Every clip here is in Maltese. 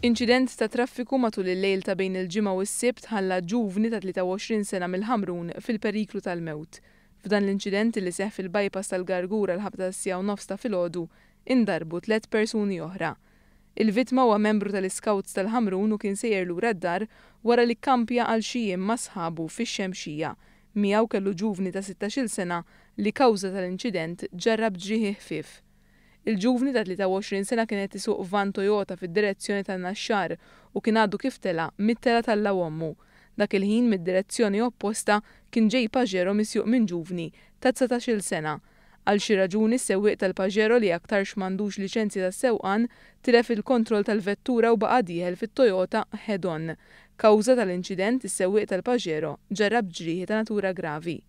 Inċident ta' traffiku matul il-lejl ta' bejn il-ġimgħa u s-sibt ħalla ġuvni ta' 23 sena mill-Ħamrun fil-periklu tal-mewt. F'dan l-inċident li seħħ fil-bypass tal-Gargura l-ħabta tas-sija u nofs ta' filgħodu indarbu 3 persuni oħra. Il-vittma huwa membru tal-Iskawts tal-Ħamrun u kien sejjer lura d-dar wara li kkampja għal xi jiem ma' sħabu fix-Xemxija. Miegħu kellu ġuvni ta' 16-il sena li kawża tal-inċident ġarrab ġrieħi ħfief. Il-ġuvni ta' 23 sena kienet isuq van Toyota fid-direzzjoni tan-Naxxar u kien għadu kif tela mit-tela tal-law ommu. Dak il-ħin mid-direzzjoni opposta kien ġej Pajero misjuq minn ġuvni ta' 19-il sena. Għal xi raġuni s-sewwieq tal-Pajero li aktarx m'għandux liċenzja tas-sewqan tilef il-kontroll tal-vettura u baqa' dieħel fit-Toyota head-on. Kawża tal-inċident is-sewwieq tal-Pajero ġarrab ġrieħi ta' natura gravi.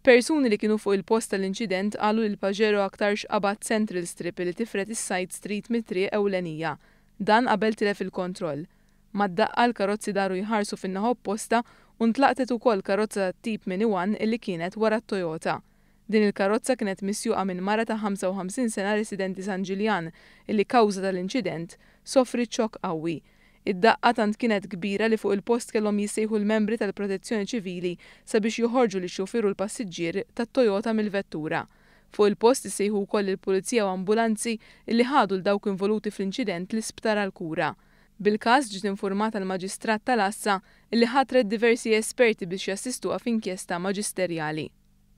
Persuni li kienu fuq il-post tal-inċident qalu li l-Pajero aktarx qabad Central Strip li tifret is-Side Street mit-triq ewlenija. Dan qabel tilef il-kontroll. Mad-daqqa l-karozzi daru jħarsu fin-naħa opposta u ntlaqtet ukoll karozza tat-tip Mini One illi kienet wara t-Toyota. Din il-karozza kienet misjuqa minn mara ta' 55 sena residenti San Ġiljan illi kawża tal-inċident sofri ċokk qawwi. Id-daqqa tant kienet kbira li fuq il-post kellhom jissejħu l-membri tal-Protezzjoni Ċivili sabiex joħorġu lix-xufier u l-passiġġier tat-Toyota mill-vettura. Fuq il-post issejħu wkoll il-pulizija u ambulanzi illi ħadu l dawk involuti fl-inċident l-isptar għall-kura. Bil-każ ġiet infurmata l-Maġistrat tal-Assa illi ħatret diversi esperti biex jassistuha f'inkjesta maġisterjali.